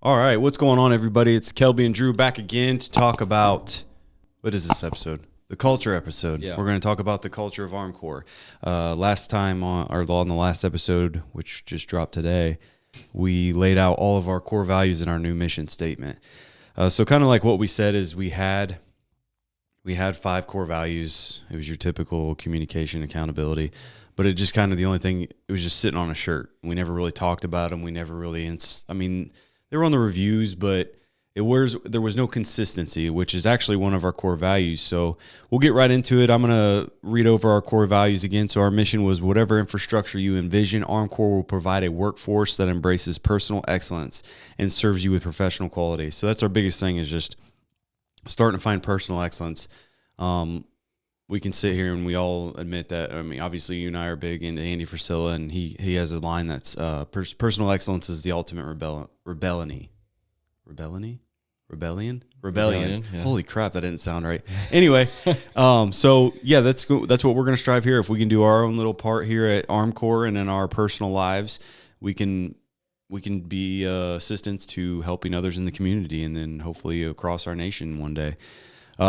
All right, what's going on, everybody? It's Kelby and Drew back again to talk about, what is this episode? The culture episode. Yeah. We're going to talk about the culture of Armcorp. Last time on the last episode, which just dropped today, we laid out all of our core values in our new mission statement. So kind of like what we said is we had 5 core values. It was your typical communication, accountability, but it just kind of the only thing, it was just sitting on a shirt. We never really talked about them. We never really, they were on the reviews, but there was no consistency, which is actually one of our core values. So we'll get right into it. I'm going to read over our core values again. So our mission was whatever infrastructure you envision, Armcorp will provide a workforce that embraces personal excellence and serves you with professional quality. So that's our biggest thing, is just starting to find personal excellence. We can sit here and we all admit that. I mean, obviously you and I are big into Andy Frisella, and he has a line that's personal excellence is the ultimate rebellion. Yeah. Holy crap, that didn't sound right. Anyway, so yeah, that's what we're going to strive here. If we can do our own little part here at Armcorp and in our personal lives, we can be assistants to helping others in the community, and then hopefully across our nation one day.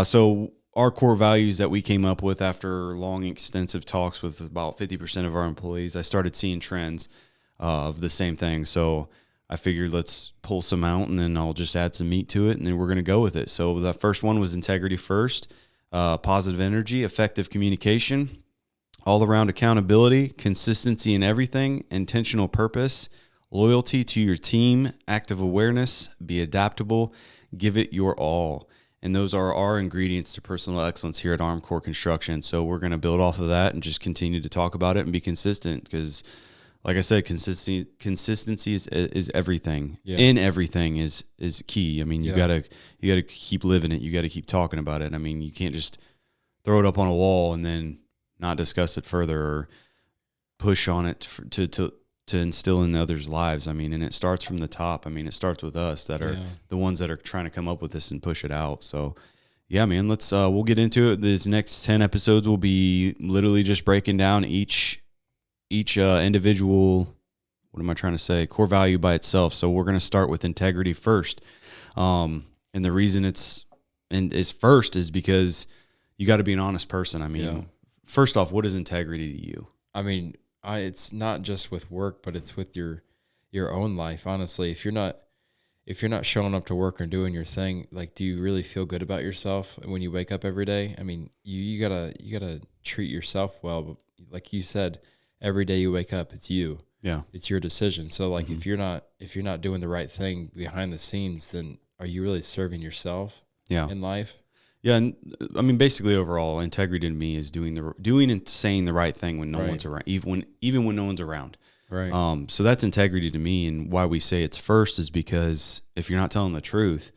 So our core values that we came up with after long, extensive talks with about 50% of our employees, I started seeing trends of the same thing. So I figured let's pull some out, and then I'll just add some meat to it, and then we're going to go with it. So the first one was integrity first, positive energy, effective communication, all-around accountability, consistency in everything, intentional purpose, loyalty to your team, active awareness, be adaptable, give it your all. And those are our ingredients to personal excellence here at Armcorp Construction. So we're going to build off of that and just continue to talk about it and be consistent, because like I said, consistency is everything. Yeah. In everything is key. I mean, you Yeah. gotta keep living it. You got to keep talking about it. I mean, you can't just throw it up on a wall and then not discuss it further or push on it to instill in others' lives. I mean, and it starts from the top. I mean, it starts with us that are the ones that are trying to come up with this and push it out. So yeah, man, we'll get into it. These next 10 episodes will be literally just breaking down each individual, what am I trying to say, core value by itself. So we're going to start with integrity first. And the reason it's first is because you got to be an honest person. I mean, First off, what is integrity to you? I mean, it's not just with work, but it's with your own life. Honestly, if you're not showing up to work and doing your thing, like, do you really feel good about yourself when you wake up every day? I mean, you gotta treat yourself well. But like you said, every day you wake up, it's you. Yeah, it's your decision. So like, if you're not doing the right thing behind the scenes, then are you really serving yourself? In life? Yeah, and I mean, basically, overall, integrity to me is doing and saying the right thing when no one's around, even when no one's around. Right. So that's integrity to me, and why we say it's first is because if you're not telling the truth,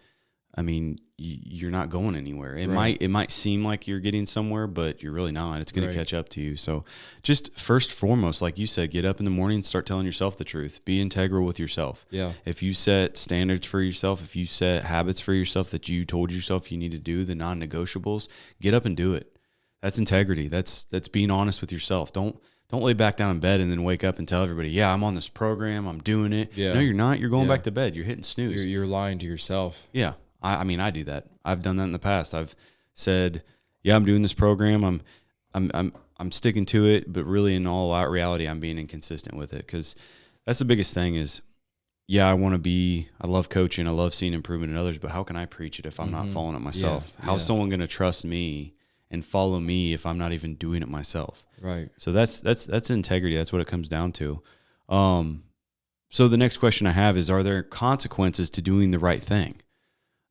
I mean, you're not going anywhere. It might seem like you're getting somewhere, but you're really not. It's going to catch up to you. So just first and foremost, like you said, get up in the morning and start telling yourself the truth. Be integral with yourself. Yeah. If you set standards for yourself, if you set habits for yourself that you told yourself you need to do, the non-negotiables, get up and do it. That's integrity. That's being honest with yourself. Don't lay back down in bed and then wake up and tell everybody, yeah, I'm on this program, I'm doing it. Yeah. No, you're not. You're going back to bed. You're hitting snooze. You're lying to yourself. Yeah. I mean, I do that. I've done that in the past. I've said, yeah, I'm doing this program. I'm sticking to it, but really in all out reality, I'm being inconsistent with it, because that's the biggest thing is, yeah, I love coaching. I love seeing improvement in others, but how can I preach it if I'm not following it myself? Yeah. How's someone going to trust me and follow me if I'm not even doing it myself? Right. So that's integrity. That's what it comes down to. So the next question I have is, are there consequences to doing the right thing?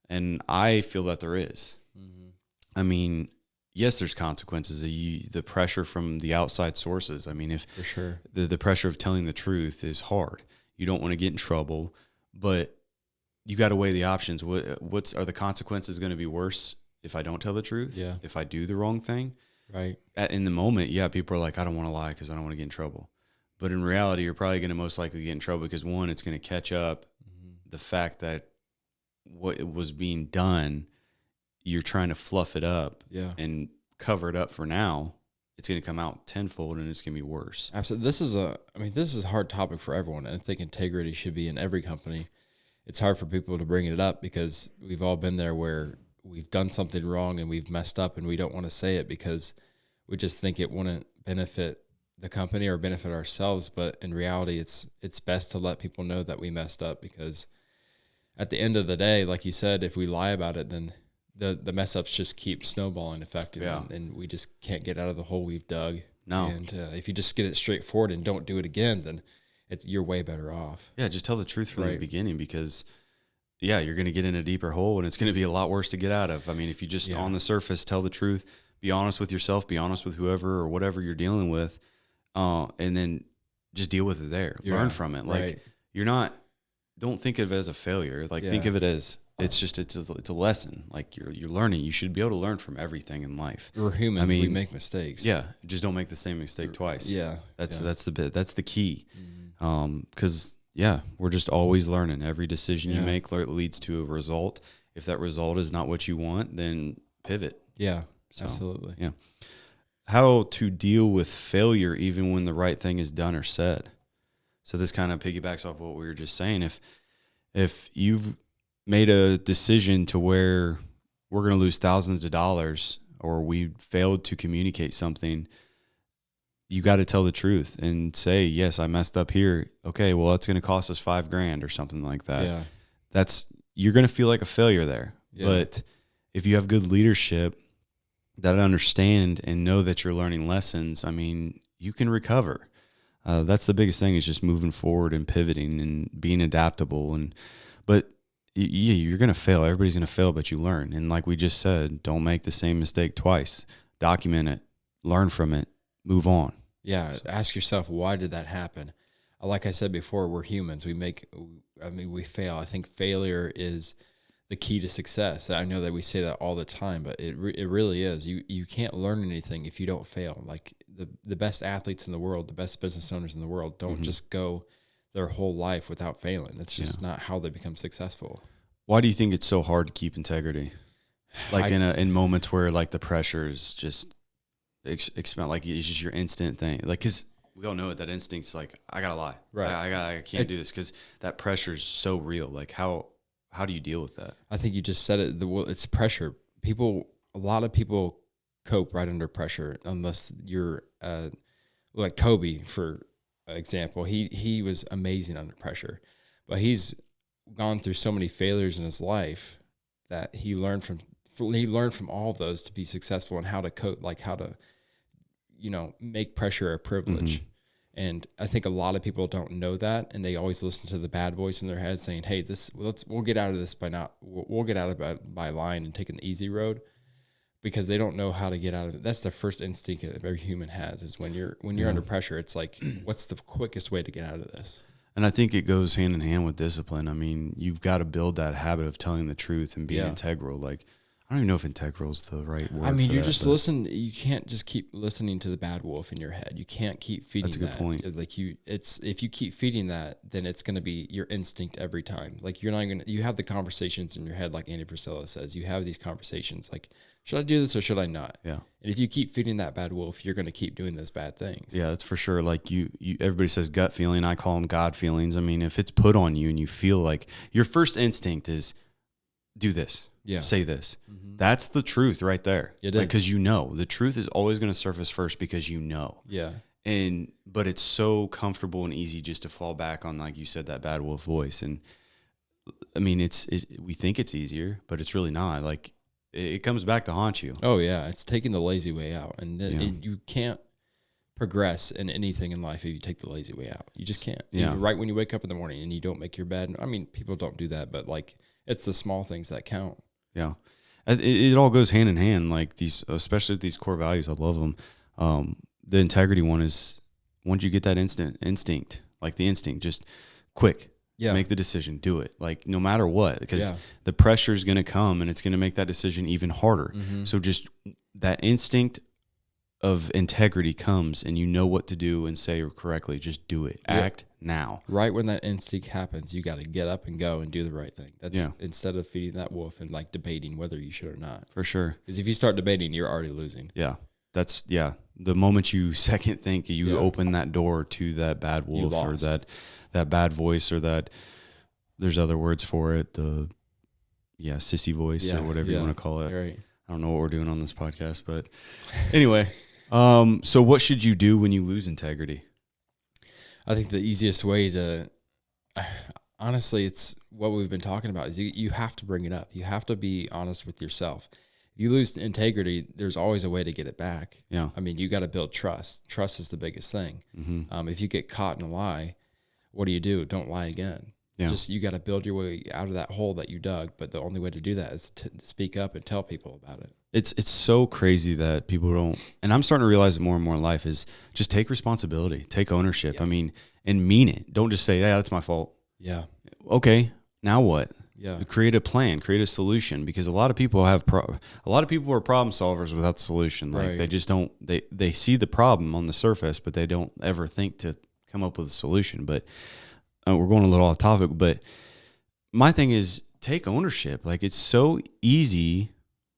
And I feel that there is. Mm-hmm. I mean, yes, there's consequences. The pressure from the outside sources. I mean, if for sure the pressure of telling the truth is hard, you don't want to get in trouble, but you got to weigh the options. Are the consequences going to be worse if I don't tell the truth? Yeah. If I do the wrong thing? Right. In the moment, yeah, people are like, I don't want to lie because I don't want to get in trouble. But in reality, you're probably going to most likely get in trouble because, one, it's going to catch up the fact that what was being done, you're trying to fluff it up and cover it up for now. It's going to come out tenfold, and it's going to be worse. Absolutely. This is a hard topic for everyone, and I think integrity should be in every company. it's hard for people to bring it up because we've all been there where we've done something wrong and we've messed up and we don't want to say it because we just think it wouldn't benefit the company or benefit ourselves. But in reality, it's best to let people know that we messed up, because at the end of the day, like you said, if we lie about it, then the mess ups just keep snowballing effective, and we just can't get out of the hole we've dug. No. And if you just get it straightforward and don't do it again, then you're way better off. Yeah, just tell the truth from the beginning, because you're going to get in a deeper hole and it's going to be a lot worse to get out of. I mean, if you just on the surface tell the truth, be honest with yourself, be honest with whoever or whatever you're dealing with, and then just deal with it there. Learn from it. Like don't think of it as a failure. Like think of it as it's a lesson. Like you're learning. You should be able to learn from everything in life. We're humans. I mean, we make mistakes. Yeah, just don't make the same mistake twice. Yeah, that's the key. Because we're just always learning. Every decision you make leads to a result. If that result is not what you want, then pivot. Yeah, absolutely. Yeah. How to deal with failure even when the right thing is done or said. So this kind of piggybacks off what we were just saying. If you've made a decision to where we're going to lose thousands of dollars, or we failed to communicate something, you got to tell the truth and say, yes, I messed up here. Okay, well, it's going to cost us $5,000 or something like that. Yeah. You're going to feel like a failure there. Yeah. But if you have good leadership that understand and know that you're learning lessons, I mean, you can recover. That's the biggest thing, is just moving forward and pivoting and being adaptable. But you're going to fail. Everybody's going to fail, but you learn. And like we just said, don't make the same mistake twice. Document it, learn from it, move on. Yeah. Ask yourself, why did that happen? Like I said before, we're humans. We fail. I think failure is the key to success. I know that we say that all the time, but it really is. You can't learn anything if you don't fail. Like the best athletes in the world, the best business owners in the world don't just go their whole life without failing. That's just not how they become successful. Why do you think it's so hard to keep integrity? Like in moments where like the pressure is just like it's just your instant thing. Like, cause we all know it, that instinct's like, I gotta lie. Right. I can't do this, cause that pressure is so real. Like how do you deal with that? I think you just said it. It's pressure. A lot of people cope right under pressure, unless you're like Kobe, for example. He was amazing under pressure, but he's gone through so many failures in his life that he learned from all of those to be successful, and how to cope, like how to, make pressure a privilege. And I think a lot of people don't know that, and they always listen to the bad voice in their head saying, "Hey, we'll get out of this we'll get out of it by lying and taking the easy road," because they don't know how to get out of it. That's the first instinct that every human has, is when you're under pressure. It's like, what's the quickest way to get out of this? And I think it goes hand in hand with discipline. I mean, you've got to build that habit of telling the truth and being integral. Like, I don't even know if integral is the right word. I mean, listen. You can't just keep listening to the bad wolf in your head. You can't keep feeding that. That's a good point. Like if you keep feeding that, then it's going to be your instinct every time. Like you have the conversations in your head, like Andy Frisella says. You have these conversations like, should I do this or should I not? Yeah. And if you keep feeding that bad wolf, you're going to keep doing those bad things. Yeah, that's for sure. Like everybody says gut feeling. I call them God feelings. I mean, if it's put on you and you feel like your first instinct is do this. Yeah. Say this. Mm-hmm. That's the truth right there. It is. Because the truth is always going to surface first, because Yeah. But it's so comfortable and easy just to fall back on, like you said, that bad wolf voice. And I mean, we think it's easier, but it's really not. Like it comes back to haunt you. Oh yeah. It's taking the lazy way out, and you can't progress in anything in life if you take the lazy way out. You just can't. Yeah. Right when you wake up in the morning and you don't make your bed. I mean, people don't do that, but like it's the small things that count. Yeah. It all goes hand in hand. Like especially these core values, I love them. The integrity one is, once you get that instinct, like the instinct, just quick, make the decision, do it. Like no matter what, because the pressure is going to come and it's going to make that decision even harder. Mm-hmm. So just that instinct of integrity comes, and you know what to do and say correctly. Just do it. Act now. Right when that instinct happens, you got to get up and go and do the right thing. That's instead of feeding that wolf and like debating whether you should or not. For sure. Because if you start debating, you're already losing. Yeah. The moment you second think, you open that door to that bad wolf or that bad voice or that there's other words for it. Sissy voice or whatever you want to call it. Right. I don't know what we're doing on this podcast, but anyway. So what should you do when you lose integrity? I think the easiest way to, honestly, it's what we've been talking about is you have to bring it up. You have to be honest with yourself. If you lose integrity, there's always a way to get it back. Yeah. I mean, you got to build trust. Trust is the biggest thing. Mm-hmm. If you get caught in a lie, what do? Don't lie again. Yeah. You got to build your way out of that hole that you dug. But the only way to do that is to speak up and tell people about it. It's so crazy that people don't, and I'm starting to realize it more and more in life, is just take responsibility, take ownership. Yeah. I mean, and mean it. Don't just say, yeah, that's my fault. Yeah. Okay, now what? Yeah. Create a plan, create a solution, because a lot of people are problem solvers without the solution. Like they just don't, they see the problem on the surface, but they don't ever think to come up with a solution. But we're going a little off topic, but my thing is take ownership. Like it's so easy,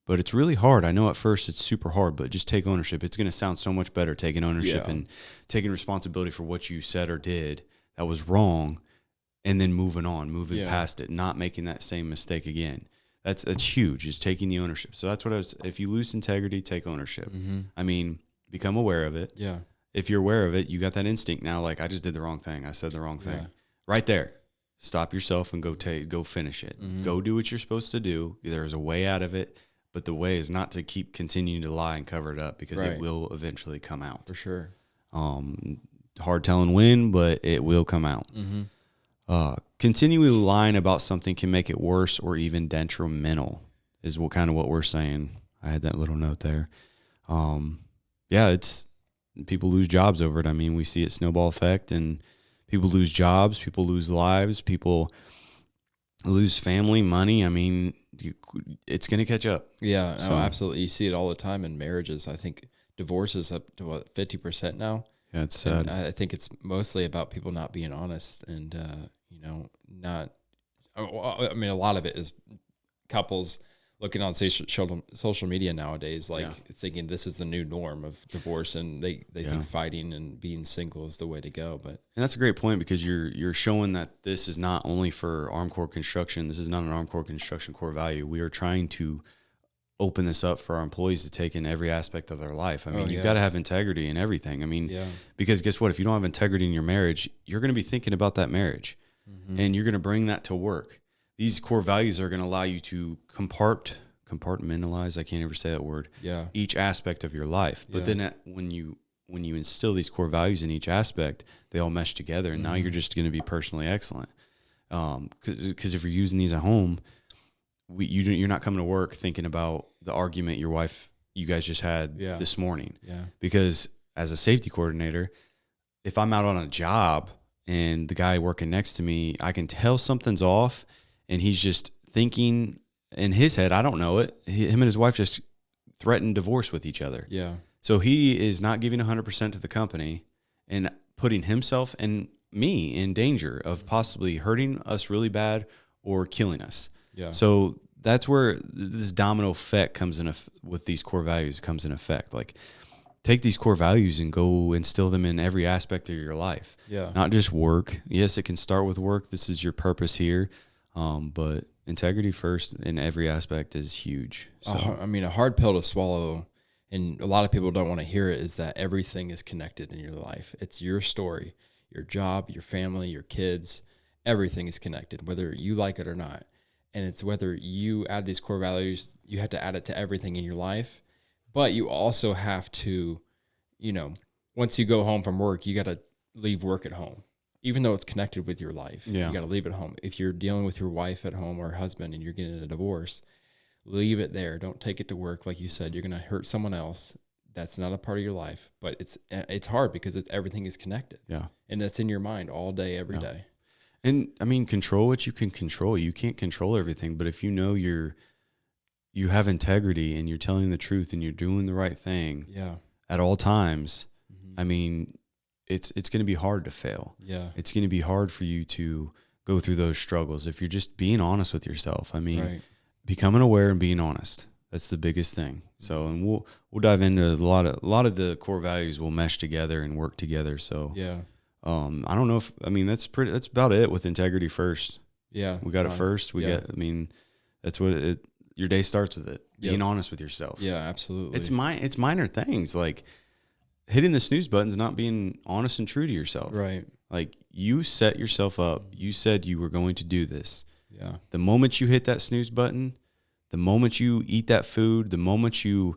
but it's really hard. I know at first it's super hard, but just take ownership. It's going to sound so much better taking ownership and taking responsibility for what you said or did that was wrong, and then moving past it, not making that same mistake again. That's huge, is taking the ownership. So that's what if you lose integrity, take ownership. Mm-hmm. I mean, become aware of it. Yeah. If you're aware of it, you got that instinct now, like I just did the wrong thing. I said the wrong thing. Right there. Stop yourself and go finish it. Mm-hmm. Go do what you're supposed to do. There's a way out of it. But the way is not to keep continuing to lie and cover it up, because it will eventually come out. For sure. Hard telling when, but it will come out. Mm-hmm. Continually lying about something can make it worse or even detrimental, is what we're saying. I had that little note there. It's people lose jobs over it. I mean, we see it snowball effect, and people lose jobs, people lose lives, people lose family, money. I mean, it's going to catch up. Yeah, so. Absolutely. You see it all the time in marriages. I think divorce is up to 50% now. Yeah, it's sad. And I think it's mostly about people not being honest and, not. I mean, a lot of it is couples looking on social media nowadays, thinking this is the new norm of divorce, and they think fighting and being single is the way to go. But and that's a great point, because you're showing that this is not only for Armcorp Construction. This is not an Armcorp Construction core value. We are trying to open this up for our employees to take in every aspect of their life. I mean, you've got to have integrity in everything. I mean, because guess what? If you don't have integrity in your marriage, you're going to be thinking about that marriage, and you're going to bring that to work. These core values are going to allow you to compartmentalize. I can't ever say that word. Yeah. Each aspect of your life. But then when you instill these core values in each aspect, they all mesh together, and now you're just going to be personally excellent. Because if you're using these at home, you're not coming to work thinking about the argument you guys just had this morning. Yeah. Because as a safety coordinator, if I'm out on a job and the guy working next to me, I can tell something's off, and he's just thinking in his head, I don't know it. Him and his wife just threatened divorce with each other. Yeah. So he is not giving 100% to the company and putting himself and me in danger of possibly hurting us really bad or killing us. Yeah. So that's where this domino effect comes in with these core values comes in effect. Like, take these core values and go instill them in every aspect of your life. Yeah. Not just work. Yes, it can start with work. This is your purpose here. But integrity first in every aspect is huge. So. A hard pill to swallow, and a lot of people don't want to hear it, is that everything is connected in your life. It's your story, your job, your family, your kids. Everything is connected, whether you like it or not. And it's whether you add these core values, you have to add it to everything in your life. But you also have to, once you go home from work, you got to leave work at home. Even though it's connected with your life, you got to leave it home. If you're dealing with your wife at home or husband and you're getting a divorce, leave it there. Don't take it to work. Like you said, you're going to hurt someone else. That's not a part of your life, but it's hard because everything is connected. Yeah. And that's in your mind all day, every day. And I mean, control what you can control. You can't control everything, but if you know you have integrity and you're telling the truth and you're doing the right thing at all times, I mean, it's going to be hard to fail. Yeah. It's going to be hard for you to go through those struggles if you're just being honest with yourself. I mean, becoming aware and being honest. That's the biggest thing. So, and we'll dive into a lot of the core values will mesh together and work together. So, I don't know that's about it with integrity first. Yeah. We got it first. I mean, that's what your day starts with it. Being honest with yourself. Yeah, absolutely. It's minor things like hitting the snooze button is not being honest and true to yourself. Right. Like you set yourself up. You said you were going to do this. Yeah. The moment you hit that snooze button, the moment you eat that food, the moment you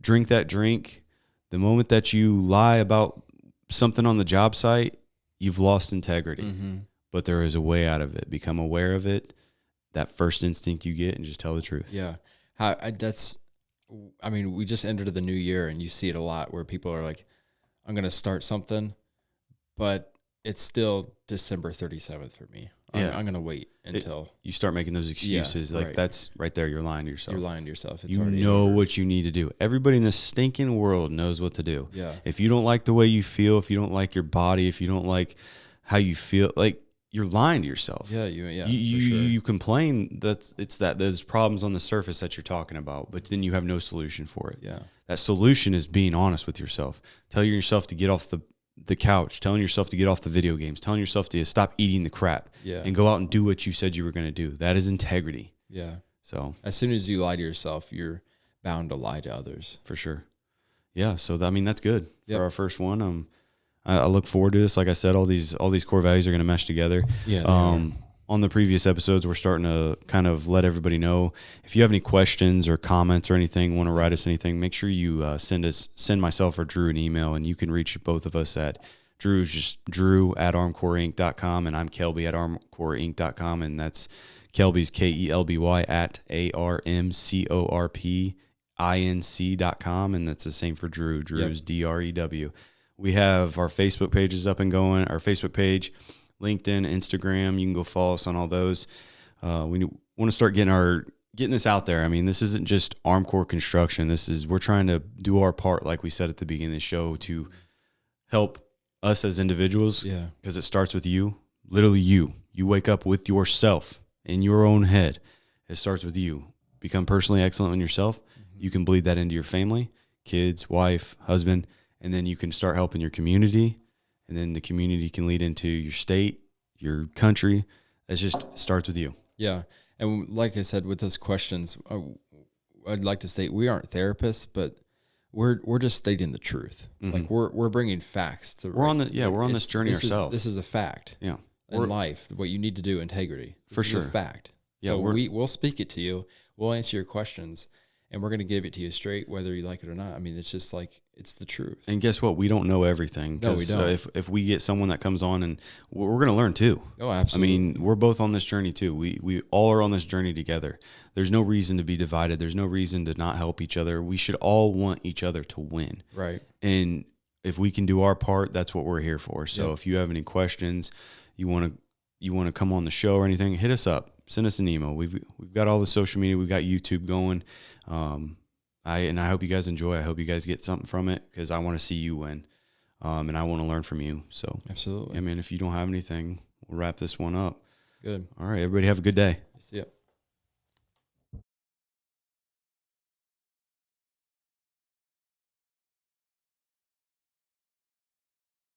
drink that drink, the moment that you lie about something on the job site, you've lost integrity. Mm-hmm. But there is a way out of it. Become aware of it. That first instinct you get, and just tell the truth. Yeah. I mean, we just entered the new year, and you see it a lot where people are like, I'm going to start something, but it's still December 37th for me. I'm going to wait until you start making those excuses. That's right there. You're lying to yourself. You're lying to yourself. It's you know what you need to do. Everybody in this stinking world knows what to do. Yeah. If you don't like the way you feel, if you don't like your body, if you don't like how you feel, like you're lying to yourself. Yeah. You complain that there's problems on the surface that you're talking about, but then you have no solution for it. Yeah. That solution is being honest with yourself. Telling yourself to get off the couch, telling yourself to get off the video games, telling yourself to stop eating the crap and go out and do what you said you were going to do. That is integrity. Yeah. So as soon as you lie to yourself, you're bound to lie to others. For sure. Yeah. So that's good for our first one. I look forward to this. Like I said, all these core values are going to mesh together. Yeah. On the previous episodes, we're starting to kind of let everybody know if you have any questions or comments or anything, want to write us anything, make sure you send myself or Drew an email, and you can reach both of us at Drew's just drew@armcorpinc.com, and I'm Kelby at armcorpinc.com, and that's Kelby's KELBY at ARMCORPINC.com, and that's the same for Drew. Drew's DREW. We have our Facebook pages up and going. Our Facebook page, LinkedIn, Instagram. You can go follow us on all those. We want to start getting this out there. I mean, this isn't just Armcorp Construction. We're trying to do our part, like we said at the beginning of the show, to help us as individuals. Yeah. Because it starts with you. Literally you. You wake up with yourself in your own head. It starts with you. Become personally excellent in yourself. Mm-hmm. You can bleed that into your family, kids, wife, husband, and then you can start helping your community. And then the community can lead into your state, your country. It just starts with you. Yeah. And like I said, with those questions, I'd like to state we aren't therapists, but we're just stating the truth. Mm-hmm. Like we're bringing facts to. We're on this journey ourselves. This is a fact. Yeah. In life, what you need to do, integrity. For sure. Is a fact. Yeah. So we'll speak it to you. We'll answer your questions. And we're going to give it to you straight, whether you like it or not. I mean, it's just like, it's the truth. And guess what? We don't know everything. No, we don't. If we get someone that comes on, and we're going to learn too. Oh, absolutely. I mean, we're both on this journey too. We all are on this journey together. There's no reason to be divided. There's no reason to not help each other. We should all want each other to win. Right. And if we can do our part, that's what we're here for. So if you have any questions, you want to come on the show or anything, hit us up. Send us an email. We've got all the social media. We've got YouTube going. I hope you guys enjoy. I hope you guys get something from it, because I want to see you win, and I want to learn from you. So absolutely. I mean, if you don't have anything, we'll wrap this one up. Good. All right, everybody have a good day. See ya.